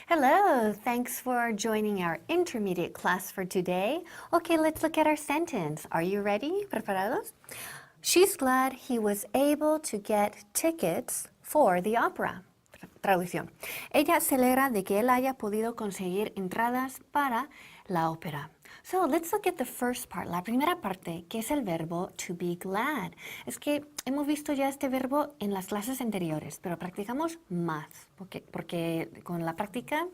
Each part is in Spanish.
Hello, thanks for joining our intermediate class for today. Okay, let's look at our sentence. Are you ready? ¿Preparados? She's glad he was able to get tickets for the opera. Traducción. Ella se alegra de que él haya podido conseguir entradas para la ópera. So let's look at the first part, la primera parte, que es el verbo to be glad. Es que hemos visto ya este verbo en las clases anteriores, pero practicamos más, porque con la práctica,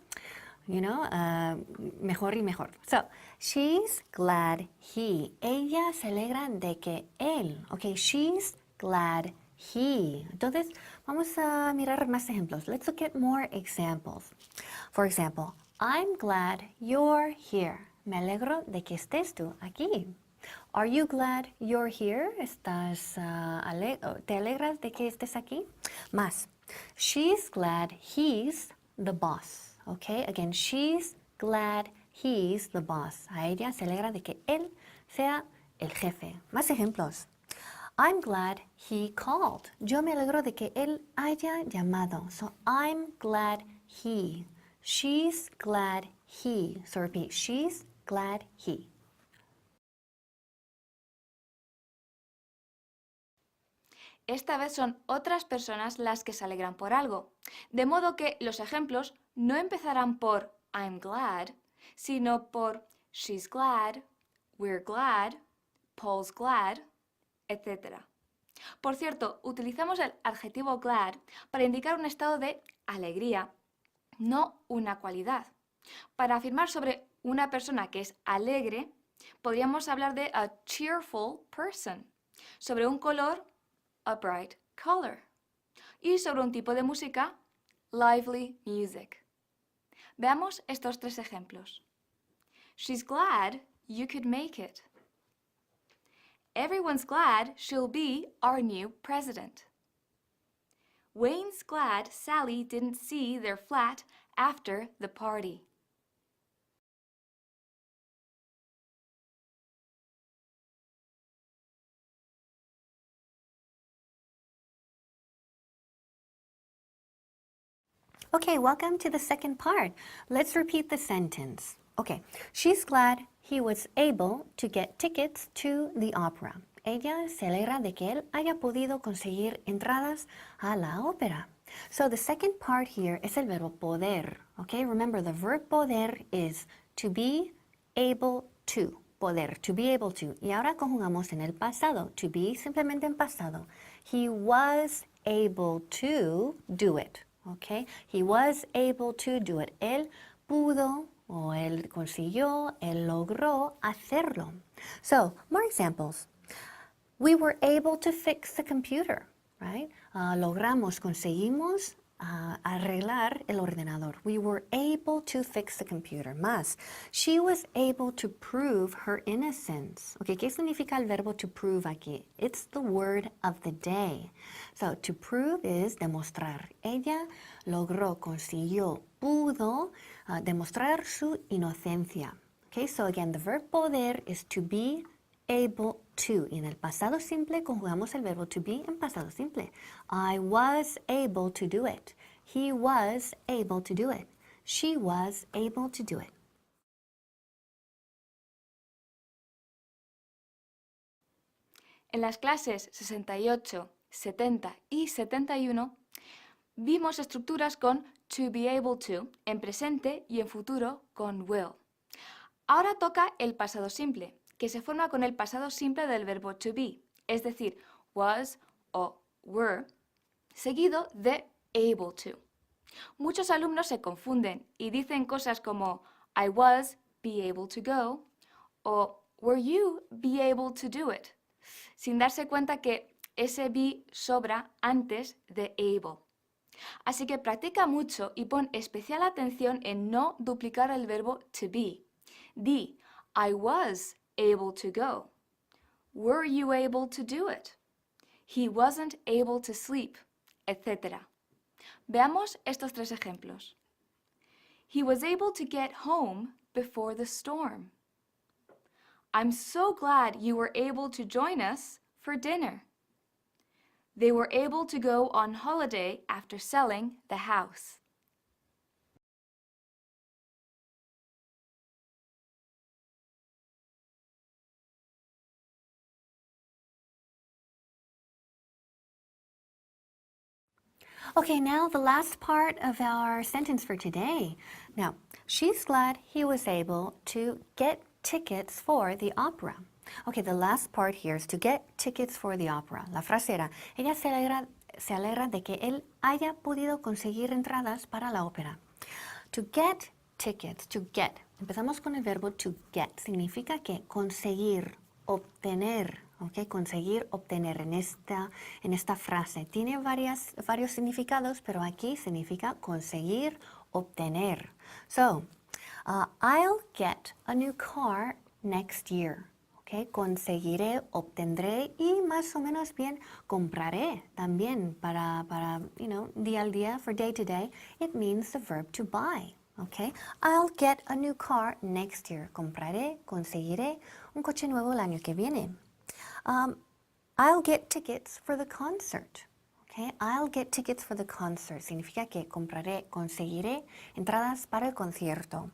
mejor y mejor. So, she's glad he. Ella se alegra de que él. Okay, she's glad he. Entonces, vamos a mirar más ejemplos. Let's look at more examples. For example, I'm glad you're here. Me alegro de que estés tú aquí. Are you glad you're here? ¿Te alegras de que estés aquí? Más. She's glad he's the boss. Okay, again, she's glad he's the boss. A ella se alegra de que él sea el jefe. Más ejemplos. I'm glad he called. Yo me alegro de que él haya llamado. So I'm glad he. She's glad he. So repeat, she's glad he. Esta vez son otras personas las que se alegran por algo, de modo que los ejemplos no empezarán por I'm glad, sino por she's glad, we're glad, Paul's glad, etc. Por cierto, utilizamos el adjetivo glad para indicar un estado de alegría, no una cualidad. Para afirmar sobre una persona que es alegre, podríamos hablar de a cheerful person, sobre un color, a bright color, y sobre un tipo de música, lively music. Veamos estos tres ejemplos. She's glad you could make it. Everyone's glad she'll be our new president. Wayne's glad Sally didn't see their flat after the party. Okay, welcome to the second part. Let's repeat the sentence. Okay, she's glad he was able to get tickets to the opera. Ella se alegra de que él haya podido conseguir entradas a la ópera. So the second part here es el verbo poder. Okay, remember the verb poder is to be able to. Poder, to be able to. Y ahora conjugamos en el pasado. To be simplemente en pasado. He was able to do it. Okay, he was able to do it. Él pudo o él consiguió, él logró hacerlo. So, more examples. We were able to fix the computer, right? Logramos, conseguimos arreglar el ordenador. We were able to fix the computer. Más, she was able to prove her innocence. Okay, ¿qué significa el verbo to prove aquí? It's the word of the day. So, to prove is demostrar. Ella logró, consiguió, pudo demostrar su inocencia. Okay, so again, the verb poder is to be able to. Y en el pasado simple conjugamos el verbo to be en pasado simple. I was able to do it. He was able to do it. She was able to do it. En las clases 68, 70 y 71 vimos estructuras con to be able to en presente y en futuro con will. Ahora toca el pasado simple, que se forma con el pasado simple del verbo to be, es decir, was o were, seguido de able to. Muchos alumnos se confunden y dicen cosas como I was be able to go o were you be able to do it, sin darse cuenta que ese be sobra antes de able. Así que practica mucho y pon especial atención en no duplicar el verbo to be. Di, I was able to go. Were you able to do it? He wasn't able to sleep, etc. Veamos estos tres ejemplos. He was able to get home before the storm. I'm so glad you were able to join us for dinner. They were able to go on holiday after selling the house. Okay, now the last part of our sentence for today. Now, she's glad he was able to get tickets for the opera. Okay, the last part here is to get tickets for the opera. La frase era, ella se alegra de que él haya podido conseguir entradas para la ópera. To get tickets, to get. Empezamos con el verbo to get. Significa que conseguir, obtener, ¿ok? Conseguir, obtener en esta frase. Tiene varios significados, pero aquí significa conseguir, obtener. So, I'll get a new car next year. Okay, conseguiré, obtendré y más o menos bien compraré también para día al día, for day to day. It means the verb to buy. Okay, I'll get a new car next year. Compraré, conseguiré un coche nuevo el año que viene. I'll get tickets for the concert. Okay, I'll get tickets for the concert. Significa que compraré, conseguiré entradas para el concierto.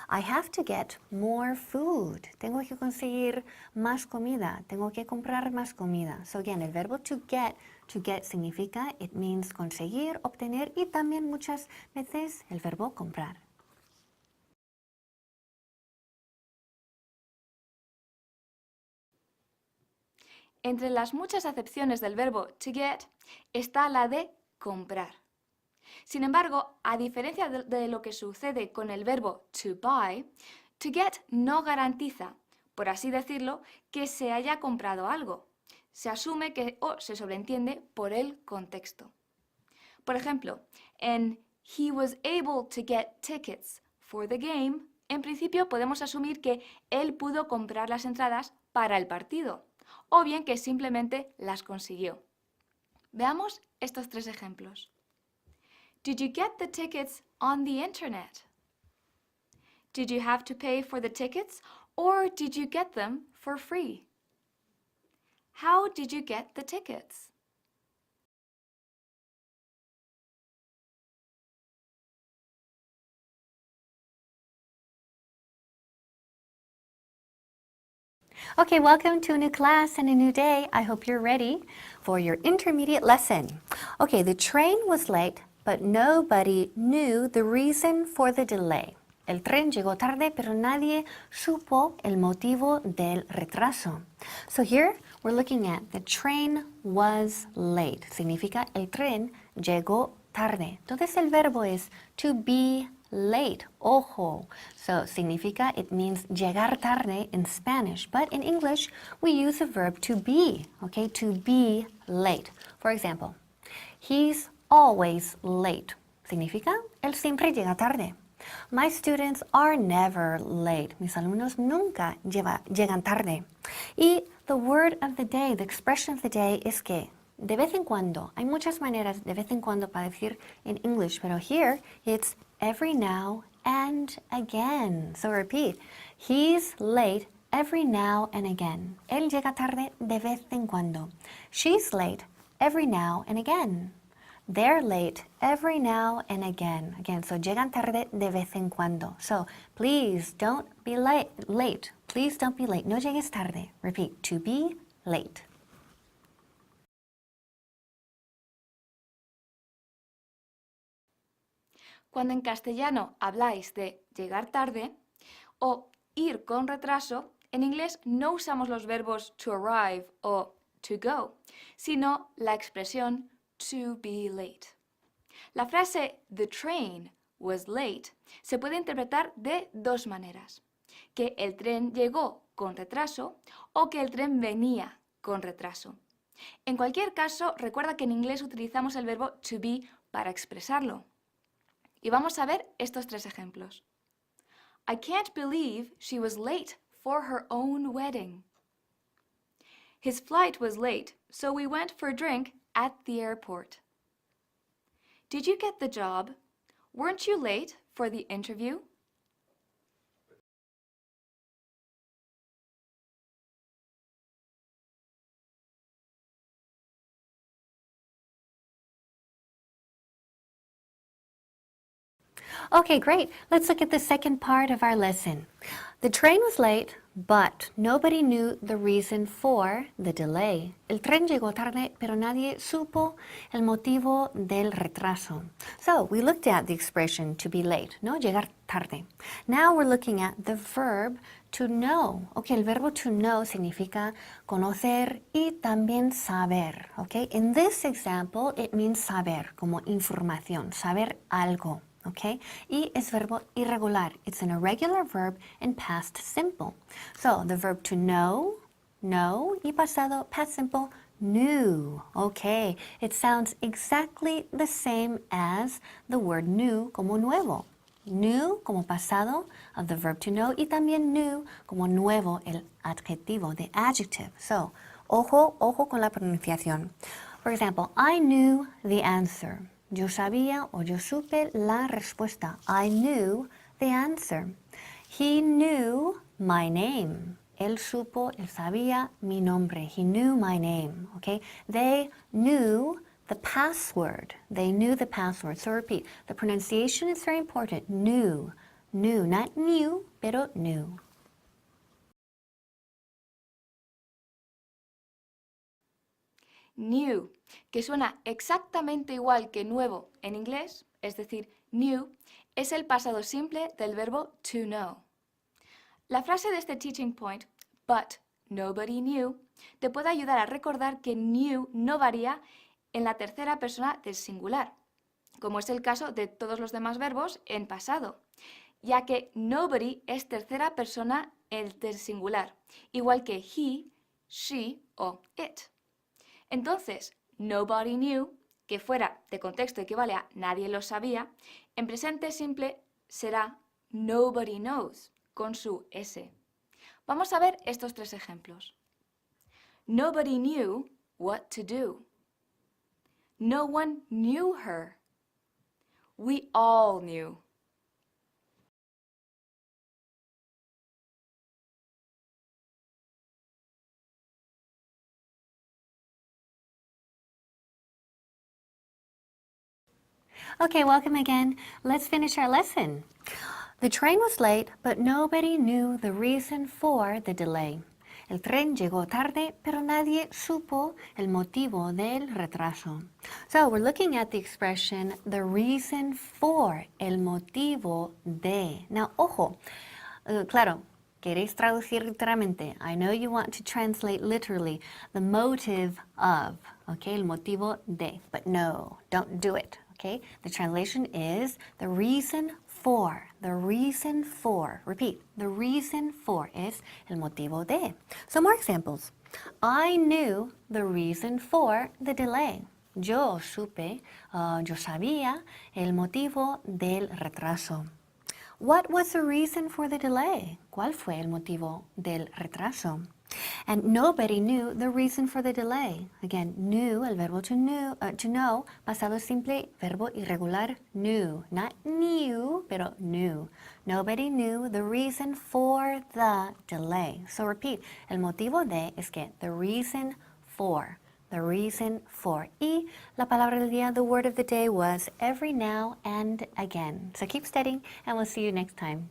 I have to get more food. Tengo que conseguir más comida. Tengo que comprar más comida. So again, el verbo to get significa, it means conseguir, obtener y también muchas veces el verbo comprar. Entre las muchas acepciones del verbo to get está la de comprar. Sin embargo, a diferencia de lo que sucede con el verbo to buy, to get no garantiza, por así decirlo, que se haya comprado algo. Se asume que o se sobreentiende por el contexto. Por ejemplo, en he was able to get tickets for the game, en principio podemos asumir que él pudo comprar las entradas para el partido, o bien que simplemente las consiguió. Veamos estos tres ejemplos. Did you get the tickets on the internet? Did you have to pay for the tickets or did you get them for free? How did you get the tickets? Okay, welcome to a new class and a new day. I hope you're ready for your intermediate lesson. Okay, the train was late, but nobody knew the reason for the delay. El tren llegó tarde, pero nadie supo el motivo del retraso. So here we're looking at the train was late. Significa el tren llegó tarde. Entonces el verbo es to be late. Ojo. So significa, it means llegar tarde in Spanish, but in English we use the verb to be, okay? To be late. For example, he's always late. Significa, él siempre llega tarde. My students are never late. Mis alumnos nunca llegan tarde. Y the word of the day, the expression of the day es que de vez en cuando, hay muchas maneras de vez en cuando para decir in English, pero here it's every now and again. So repeat, he's late every now and again. Él llega tarde de vez en cuando. She's late every now and again. They're late every now and again. Again, so llegan tarde de vez en cuando. So please don't be late. Please don't be late. No llegues tarde. Repeat, to be late. Cuando en castellano habláis de llegar tarde o ir con retraso, en inglés no usamos los verbos to arrive o to go, sino la expresión to be late. La frase the train was late se puede interpretar de dos maneras: que el tren llegó con retraso o que el tren venía con retraso. En cualquier caso, recuerda que en inglés utilizamos el verbo to be para expresarlo. Y vamos a ver estos tres ejemplos. I can't believe she was late for her own wedding. His flight was late, so we went for a drink at the airport. Did you get the job? Weren't you late for the interview? Okay, great. Let's look at the second part of our lesson. The train was late, but nobody knew the reason for the delay. El tren llegó tarde, pero nadie supo el motivo del retraso. So we looked at the expression to be late, ¿no? Llegar tarde. Now we're looking at the verb to know. Okay, el verbo to know significa conocer y también saber. Okay, in this example, it means saber, como información, saber algo. Okay, y es verbo irregular. It's an irregular verb in past simple. So the verb to know, y pasado, past simple, knew. Okay, it sounds exactly the same as the word new como nuevo. New como pasado of the verb to know y también new como nuevo el adjetivo, the adjective. So, ojo con la pronunciación. For example, I knew the answer. Yo sabía o yo supe la respuesta. I knew the answer. He knew my name. Él supo, él sabía mi nombre. He knew my name. Okay? They knew the password. They knew the password. So repeat. The pronunciation is very important. Knew. Knew. Not new, pero knew. New, que suena exactamente igual que nuevo en inglés, es decir, new, es el pasado simple del verbo to know. La frase de este teaching point, but nobody knew, te puede ayudar a recordar que knew no varía en la tercera persona del singular, como es el caso de todos los demás verbos en pasado, ya que nobody es tercera persona del singular, igual que he, she o it. Entonces, nobody knew, que fuera de contexto equivale a nadie lo sabía, en presente simple será nobody knows, con su S. Vamos a ver estos tres ejemplos. Nobody knew what to do. No one knew her. We all knew. Okay, welcome again. Let's finish our lesson. The train was late, but nobody knew the reason for the delay. El tren llegó tarde, pero nadie supo el motivo del retraso. So we're looking at the expression, the reason for, el motivo de. Now, ojo, claro, queréis traducir literalmente. I know you want to translate literally the motive of, okay, el motivo de, but no, don't do it. Okay, the translation is the reason for. The reason for. Repeat. The reason for es el motivo de. So more examples. I knew the reason for the delay. Yo supe, yo sabía el motivo del retraso. What was the reason for the delay? ¿Cuál fue el motivo del retraso? And nobody knew the reason for the delay. Again, knew, el verbo to know, pasado simple, verbo irregular, knew. Not knew, pero knew. Nobody knew the reason for the delay. So repeat, el motivo de es que, the reason for. The reason for. Y la palabra del día, the word of the day was every now and again. So keep studying and we'll see you next time.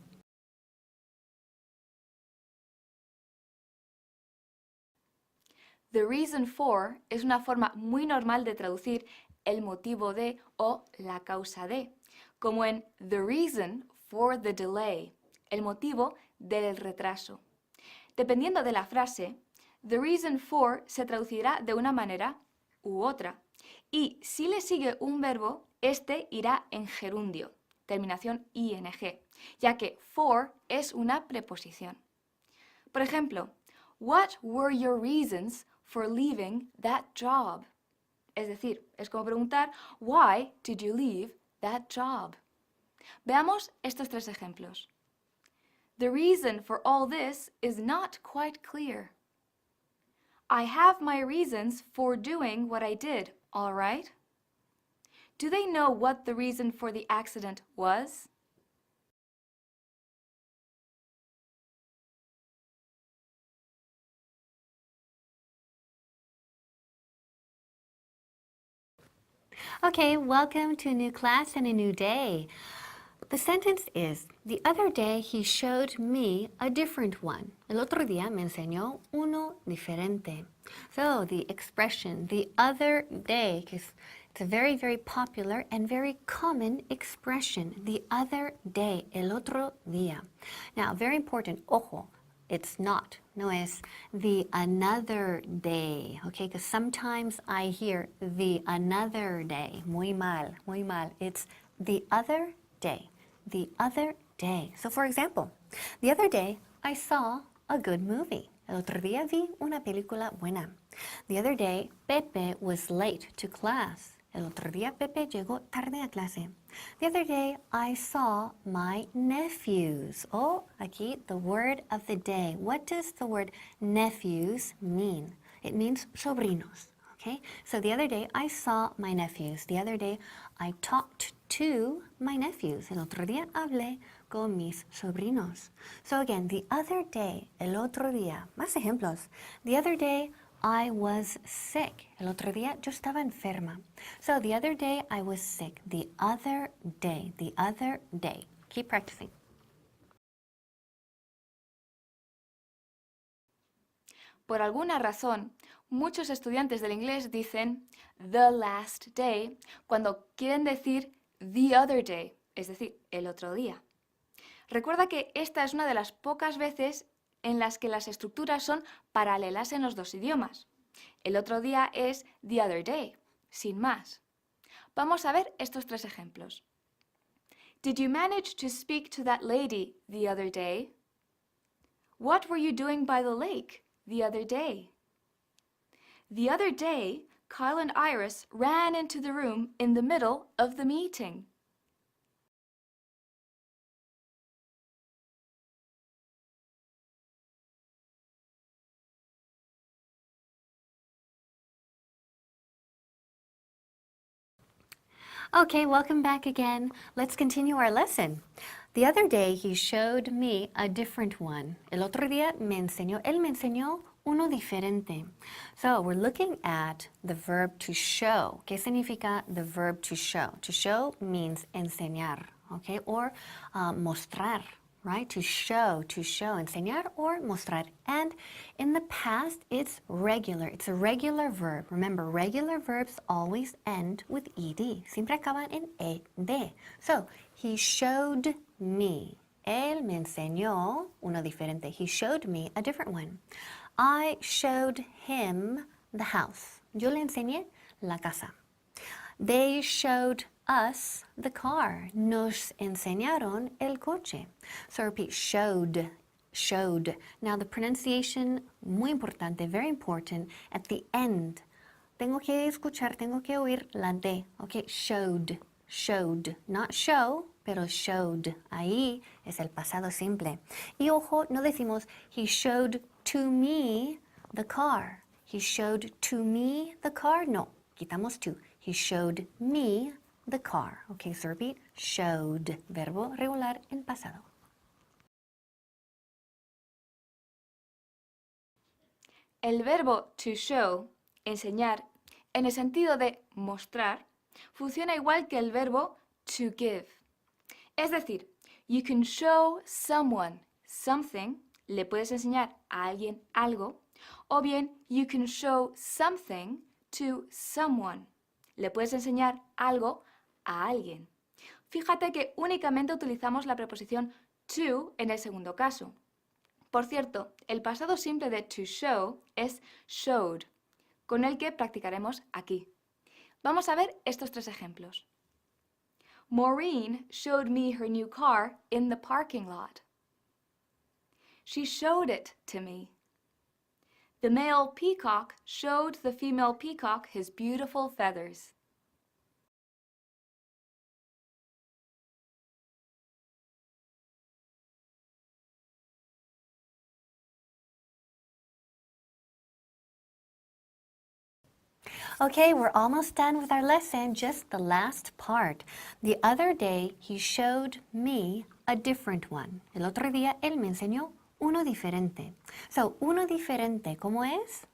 The reason for es una forma muy normal de traducir el motivo de o la causa de, como en the reason for the delay, el motivo del retraso. Dependiendo de la frase, the reason for se traducirá de una manera u otra. Y si le sigue un verbo, este irá en gerundio, terminación ing, ya que for es una preposición. Por ejemplo, what were your reasons for leaving that job? Es decir, es como preguntar, why did you leave that job? Veamos estos tres ejemplos. The reason for all this is not quite clear. I have my reasons for doing what I did, all right? Do they know what the reason for the accident was? Okay, welcome to a new class and a new day. The sentence is, the other day he showed me a different one. El otro día me enseñó uno diferente. So the expression, the other day, it's a very, very popular and very common expression. The other day, el otro día. Now, very important, ojo, it's not. No es the another day, okay? Because sometimes I hear the another day. Muy mal, muy mal. It's the other day. The other day. So for example, the other day I saw a good movie. El otro día vi una película buena. The other day Pepe was late to class. El otro día Pepe llegó tarde a clase. The other day I saw my nephews. Oh, aquí the word of the day. What does the word nephews mean? It means sobrinos. Okay, so the other day I saw my nephews. The other day I talked to my nephews. El otro día hablé con mis sobrinos. So again, the other day, el otro día. Más ejemplos. The other day I was sick. El otro día yo estaba enferma. So the other day I was sick. The other day, the other day. Keep practicing. Por alguna razón, muchos estudiantes del inglés dicen the last day cuando quieren decir the other day, es decir, el otro día. Recuerda que esta es una de las pocas veces en las que las estructuras son paralelas en los dos idiomas. El otro día es the other day, sin más. Vamos a ver estos tres ejemplos. Did you manage to speak to that lady the other day? What were you doing by the lake the other day? The other day, Kyle and Iris ran into the room in the middle of the meeting. Okay, welcome back again. Let's continue our lesson. The other day he showed me a different one. El otro día él me enseñó uno diferente. So we're looking at the verb to show. ¿Qué significa the verb to show? To show means enseñar, okay, or mostrar. Right? To show, enseñar or mostrar. And in the past, it's regular. It's a regular verb. Remember, regular verbs always end with ed. Siempre acaban en ed. So, he showed me. Él me enseñó uno diferente. He showed me a different one. I showed him the house. Yo le enseñé la casa. They showed us the car. Nos enseñaron el coche. So repeat, showed, showed. Now the pronunciation, muy importante, very important, at the end. Tengo que escuchar, tengo que oír la D. Okay, showed, showed. Not show, pero showed. Ahí es el pasado simple. Y ojo, no decimos, he showed to me the car. He showed to me the car. No, quitamos to. He showed me the car. Okay, so repeat, showed. Verbo regular en pasado. El verbo to show, enseñar, en el sentido de mostrar, funciona igual que el verbo to give. Es decir, you can show someone something, le puedes enseñar a alguien algo, o bien you can show something to someone. Le puedes enseñar algo a alguien. Fíjate que únicamente utilizamos la preposición to en el segundo caso. Por cierto, el pasado simple de to show es showed, con el que practicaremos aquí. Vamos a ver estos tres ejemplos. Maureen showed me her new car in the parking lot. She showed it to me. The male peacock showed the female peacock his beautiful feathers. Okay, we're almost done with our lesson, just the last part. The other day, he showed me a different one. El otro día, él me enseñó uno diferente. So, uno diferente, ¿cómo es?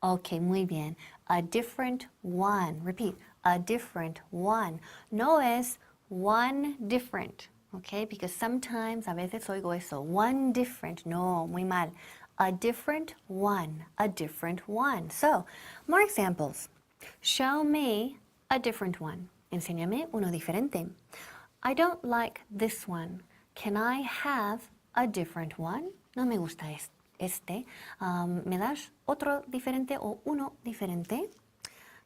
Okay, muy bien. A different one. Repeat, a different one. No es one different. Okay, because sometimes, a veces oigo eso, one different, no, muy mal. A different one, a different one. So, more examples. Show me a different one. Enséñame uno diferente. I don't like this one. Can I have a different one? No me gusta este. ¿Me das otro diferente o uno diferente?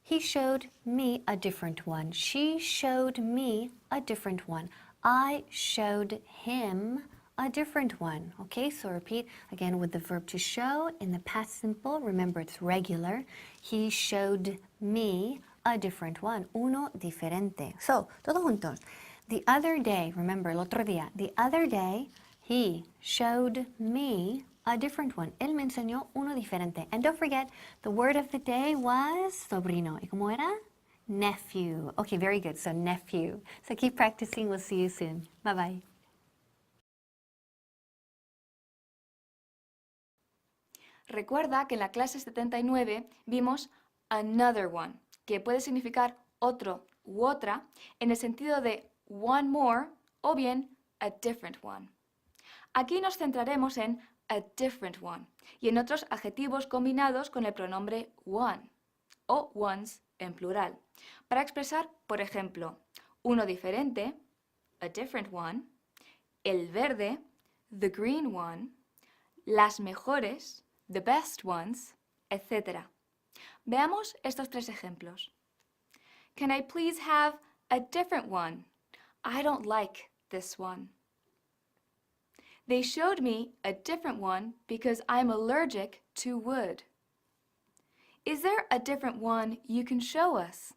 He showed me a different one. She showed me a different one. I showed him a different one. Okay, so repeat again with the verb to show in the past simple. Remember, it's regular. He showed me a different one. Uno diferente. So, todos juntos. The other day, remember, el otro día. The other day, he showed me a different one. Él me enseñó uno diferente. And don't forget, the word of the day was sobrino. ¿Y cómo era? Nephew. Okay, very good. So nephew. So keep practicing. We'll see you soon. Bye-bye. Recuerda que en la clase 79 vimos another one, que puede significar otro u otra en el sentido de one more o bien a different one. Aquí nos centraremos en a different one y en otros adjetivos combinados con el pronombre one o ones en plural, para expresar, por ejemplo, uno diferente, a different one, el verde, the green one, las mejores, the best ones, etc. Veamos estos tres ejemplos. Can I please have a different one? I don't like this one. They showed me a different one because I'm allergic to wood. Is there a different one you can show us?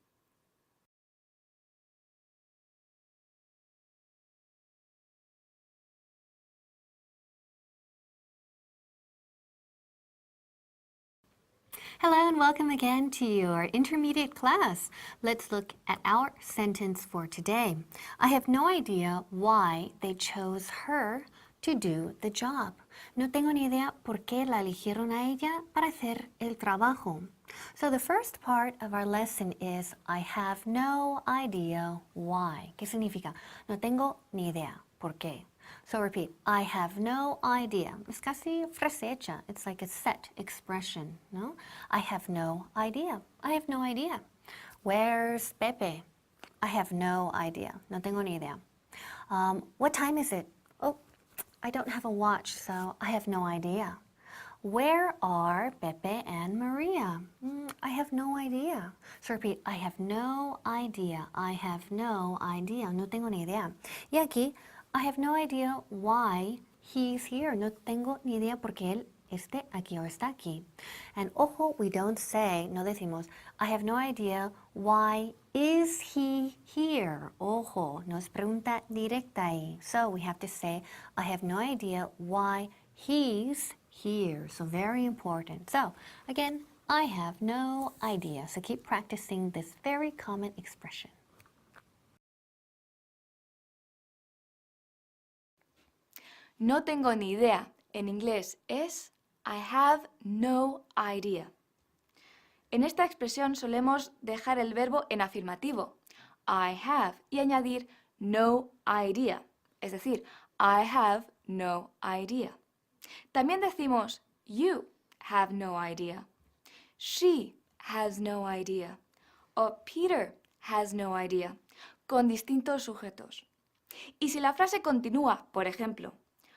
Hello and welcome again to your intermediate class. Let's look at our sentence for today. I have no idea why they chose her to do the job. No tengo ni idea por qué la eligieron a ella para hacer el trabajo. So the first part of our lesson is I have no idea why. ¿Qué significa? No tengo ni idea. ¿Por qué? So repeat, I have no idea. Es casi frase hecha. It's like a set expression, no? I have no idea. I have no idea. Where's Pepe? I have no idea. No tengo ni idea. What time is it? Oh, I don't have a watch, so I have no idea. Where are Pepe and Maria? I have no idea. So repeat, I have no idea. I have no idea. No tengo ni idea. Y aquí, I have no idea why he's here. No tengo ni idea por qué él esté aquí o está aquí. And ojo, we don't say, no decimos, I have no idea why is he here. Ojo, no es pregunta directa ahí. So we have to say, I have no idea why he's here. So very important. So again, I have no idea. So keep practicing this very common expression. No tengo ni idea. En inglés es I have no idea. En esta expresión solemos dejar el verbo en afirmativo, I have, y añadir no idea, es decir, I have no idea. También decimos you have no idea, she has no idea, o Peter has no idea, con distintos sujetos. Y si la frase continúa, por ejemplo,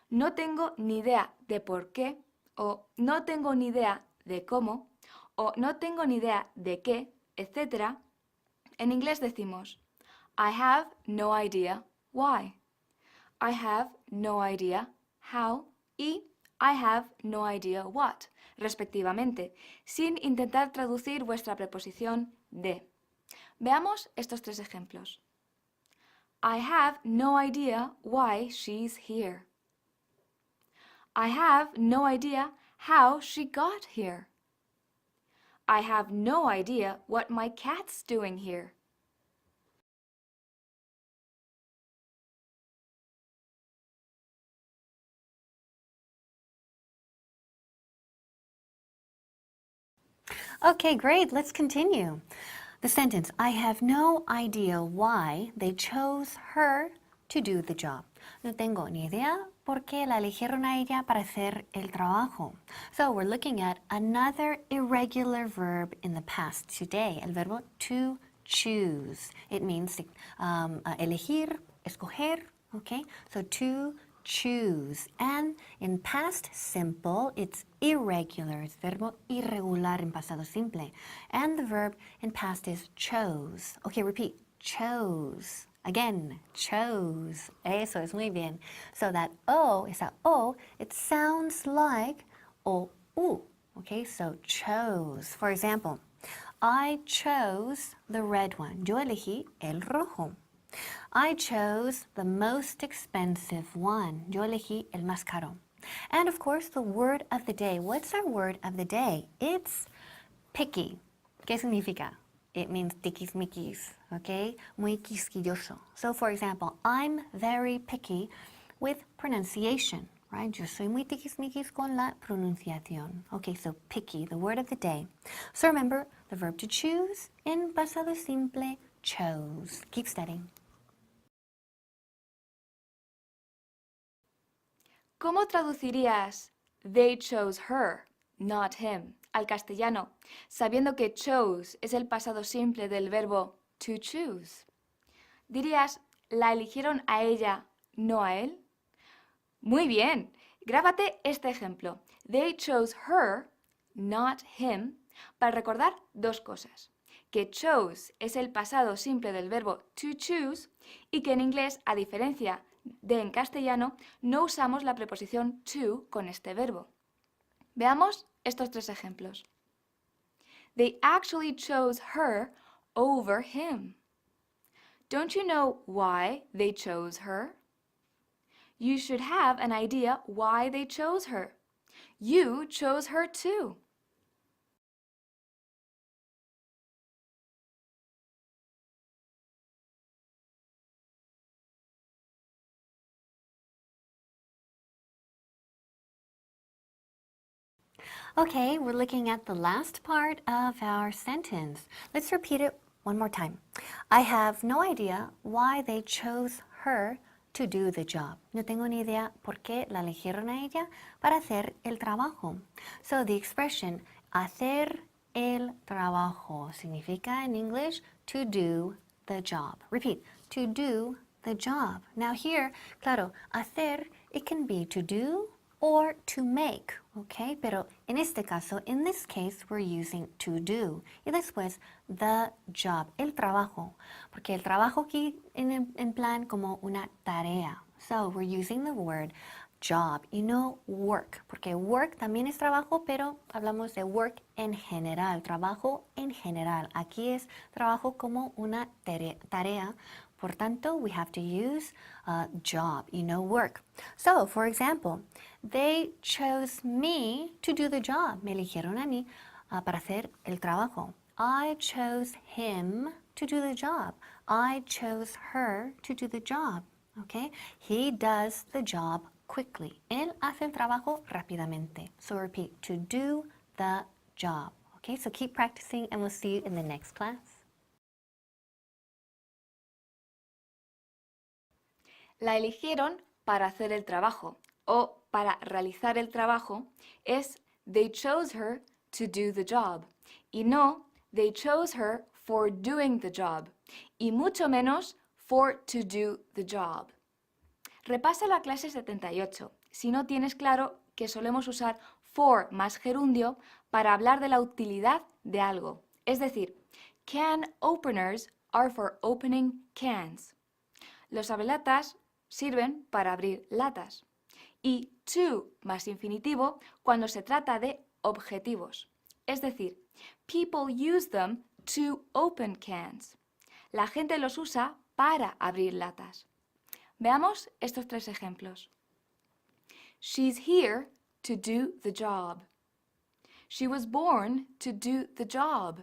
no tengo ni idea de por qué, o no tengo ni idea de cómo, o no tengo ni idea de qué, etc., en inglés decimos I have no idea why. I have no idea how y I have no idea what, respectivamente, sin intentar traducir vuestra preposición de. Veamos estos tres ejemplos. I have no idea why she's here. I have no idea how she got here. I have no idea what my cat's doing here. Okay, great. Let's continue. The sentence, I have no idea why they chose her to do the job. No tengo ni idea por qué la eligieron a ella para hacer el trabajo. So we're looking at another irregular verb in the past today, el verbo to choose. It means elegir, escoger, okay? So to choose. And in past simple, it's irregular. It's verbo irregular en pasado simple. And the verb in past is chose. Okay, repeat. Chose. Again, chose. Eso es muy bien. So that O, esa O, it sounds like O, U. Okay, so chose. For example, I chose the red one. Yo elegí el rojo. I chose the most expensive one. Yo elegí el más caro. And of course, the word of the day. What's our word of the day? It's picky. ¿Qué significa? It means tiquismiquis, okay? Muy quisquilloso. So for example, I'm very picky with pronunciation, right? Yo soy muy tiquismiquis con la pronunciación. Okay, so picky, the word of the day. So remember, the verb to choose in pasado simple, chose. Keep studying. ¿Cómo traducirías they chose her, not him, al castellano, sabiendo que chose es el pasado simple del verbo to choose? ¿Dirías la eligieron a ella, no a él? Muy bien, grábate este ejemplo. They chose her, not him, para recordar dos cosas. Que chose es el pasado simple del verbo to choose y que en inglés, a diferencia de en castellano, no usamos la preposición to con este verbo. Veamos estos tres ejemplos. They actually chose her over him. Don't you know why they chose her? You should have an idea why they chose her. You chose her too. Okay, we're looking at the last part of our sentence. Let's repeat it one more time. I have no idea why they chose her to do the job. No tengo ni idea por qué la eligieron a ella para hacer el trabajo. So the expression hacer el trabajo significa in English to do the job. Repeat, to do the job. Now here, claro, hacer, it can be to do or to make, okay? Pero en este caso, in this case, we're using to do. Y después, the job, el trabajo. Porque el trabajo aquí en plan como una tarea. So, we're using the word job y no work. Porque work también es trabajo, pero hablamos de work en general, trabajo en general. Aquí es trabajo como una tarea. Por tanto, we have to use job, work. So, for example, they chose me to do the job. Me eligieron a mí para hacer el trabajo. I chose him to do the job. I chose her to do the job. Okay? He does the job quickly. Él hace el trabajo rápidamente. So repeat, to do the job. Okay? So keep practicing and we'll see you in the next class. La eligieron para hacer el trabajo o para realizar el trabajo es they chose her to do the job y no they chose her for doing the job y mucho menos for to do the job. Repasa la clase 78 si no tienes claro que solemos usar for más gerundio para hablar de la utilidad de algo. Es decir, can openers are for opening cans. Los abrelatas sirven para abrir latas. Y to más infinitivo cuando se trata de objetivos. Es decir, people use them to open cans. La gente los usa para abrir latas. Veamos estos tres ejemplos. She's here to do the job. She was born to do the job.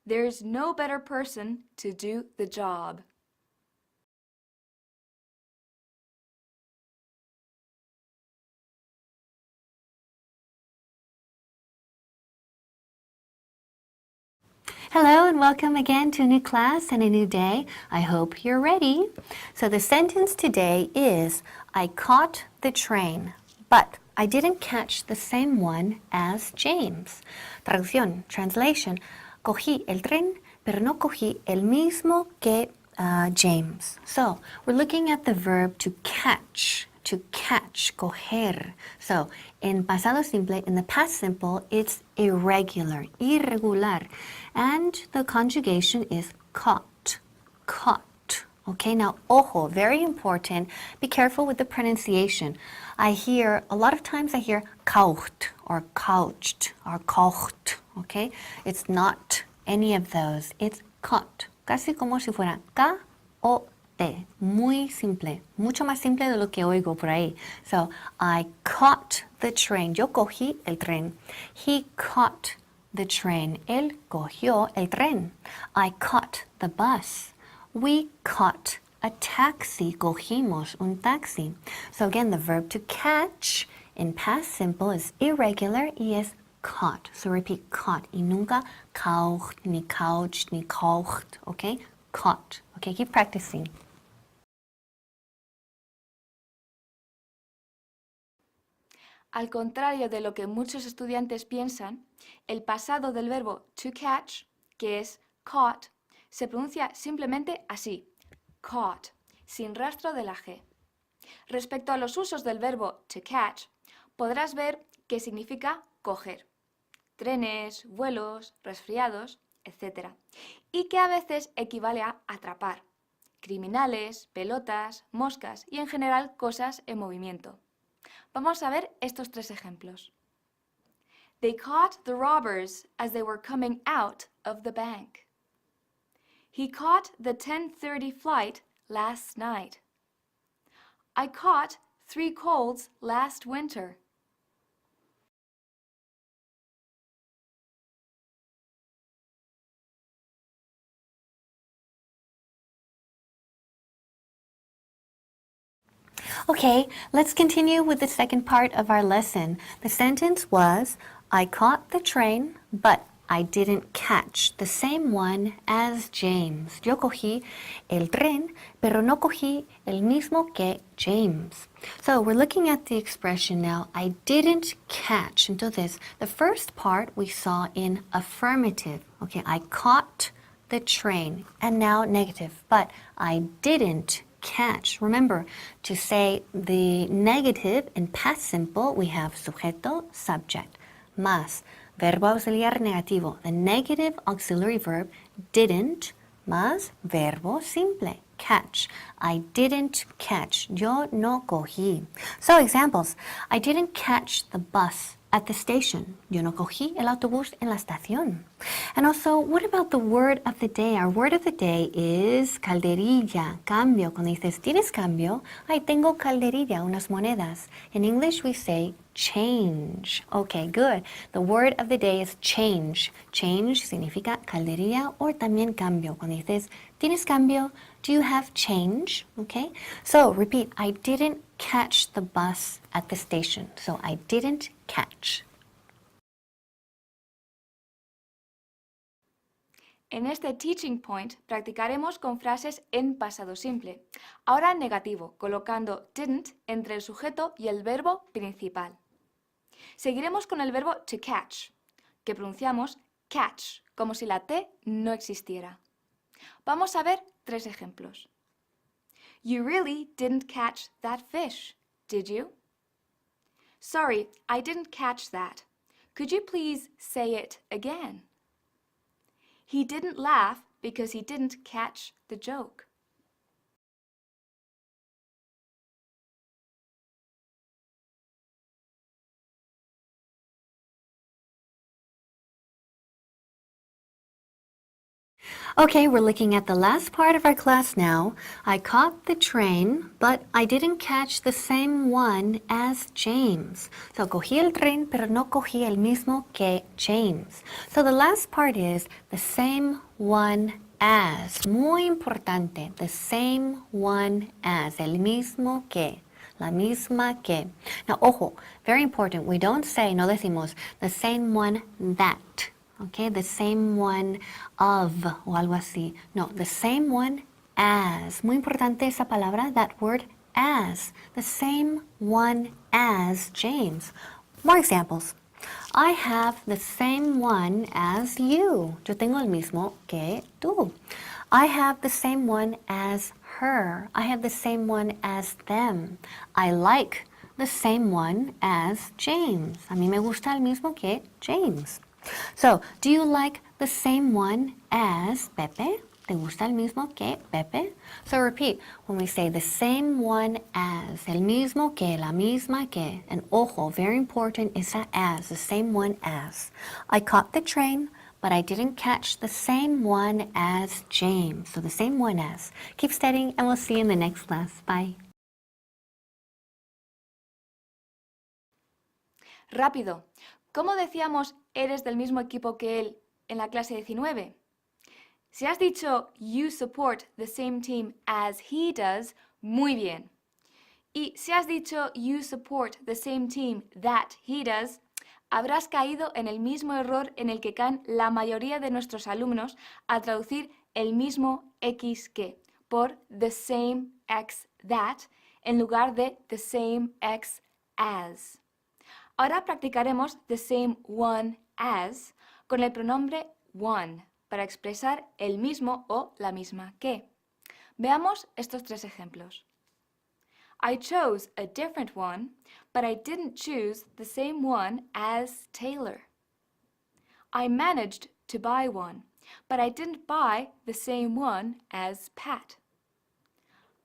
There's no better person to do the job. Hello and welcome again to a new class and a new day. I hope you're ready. So the sentence today is, I caught the train, but I didn't catch the same one as James. Traducción, translation, cogí el tren, pero no cogí el mismo que James. So we're looking at the verb to catch, coger. So in pasado simple, in the past simple, it's irregular. And the conjugation is caught. Okay, now, ojo, very important. Be careful with the pronunciation. A lot of times I hear kaucht or couched or kocht, okay? It's not any of those. It's caught. Casi como si fuera K-O-T. Muy simple. Mucho más simple de lo que oigo por ahí. So, I caught the train. Yo cogí el tren. He caught the train. Él cogió el tren. I caught the bus. We caught a taxi. Cogimos un taxi. So again, the verb to catch in past simple is irregular y es caught. So repeat caught. Y nunca kaucht, ni couched, ni kocht. Okay? Caught. Okay, keep practicing. Al contrario de lo que muchos estudiantes piensan, el pasado del verbo to catch, que es caught, se pronuncia simplemente así, caught, sin rastro de la G. Respecto a los usos del verbo to catch, podrás ver que significa coger. Trenes, vuelos, resfriados, etc. Y que a veces equivale a atrapar. Criminales, pelotas, moscas y en general cosas en movimiento. Vamos a ver estos tres ejemplos. They caught the robbers as they were coming out of the bank. He caught the 10:30 flight last night. I caught 3 colds last winter. Okay, let's continue with the second part of our lesson. The sentence was, I caught the train, but I didn't catch the same one as James. Yo cogí el tren, pero no cogí el mismo que James. So we're looking at the expression now, I didn't catch. Entonces, the first part we saw in affirmative. Okay, I caught the train. And now negative, but I didn't catch. Remember, to say the negative in past simple, we have sujeto, subject, más verbo auxiliar negativo. The negative auxiliary verb didn't más verbo simple, catch. I didn't catch. Yo no cogí. So examples, I didn't catch the bus at the station. Yo no cogí el autobús en la estación. And also, what about the word of the day? Our word of the day is calderilla, cambio. Cuando dices, ¿tienes cambio? Ay, tengo calderilla, unas monedas. In English, we say change. Okay, good. The word of the day is change. Change significa calderilla or también cambio. Cuando dices, ¿tienes cambio? Do you have change? Okay, so repeat, I didn't catch the bus at the station. So I didn't catch. En este teaching point practicaremos con frases en pasado simple. Ahora negativo, colocando didn't entre el sujeto y el verbo principal. Seguiremos con el verbo to catch, que pronunciamos catch, como si la T no existiera. Vamos a ver 3 ejemplos. You really didn't catch that fish, did you? Sorry, I didn't catch that. Could you please say it again? He didn't laugh because he didn't catch the joke. Okay, we're looking at the last part of our class now. I caught the train, but I didn't catch the same one as James. So cogí el tren, pero no cogí el mismo que James. So the last part is the same one as. Muy importante, the same one as, el mismo que. La misma que. Now, ojo, very important, we don't say, no decimos, the same one that. okay? The same one of o algo así. No, the same one as. Muy importante esa palabra, that word as. The same one as James. More examples. I have the same one as you. Yo tengo el mismo que tú. I have the same one as her. I have the same one as them. I like the same one as James. A mí me gusta el mismo que James. So, do you like the same one as Pepe? ¿Te gusta el mismo que Pepe? So repeat, when we say the same one as, el mismo que, la misma que, and ojo, very important is that as, the same one as. I caught the train, but I didn't catch the same one as James. So the same one as. Keep studying and we'll see you in the next class. Bye. Rápido. ¿Cómo decíamos eres del mismo equipo que él en la clase 19? Si has dicho you support the same team as he does, muy bien. Y si has dicho you support the same team that he does, habrás caído en el mismo error en el que caen la mayoría de nuestros alumnos al traducir el mismo X que por the same X that en lugar de the same X as. Ahora practicaremos the same one as con el pronombre one para expresar el mismo o la misma que. Veamos estos tres ejemplos. I chose a different one, but I didn't choose the same one as Taylor. I managed to buy one, but I didn't buy the same one as Pat.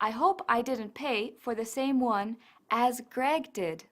I hope I didn't pay for the same one as Greg did.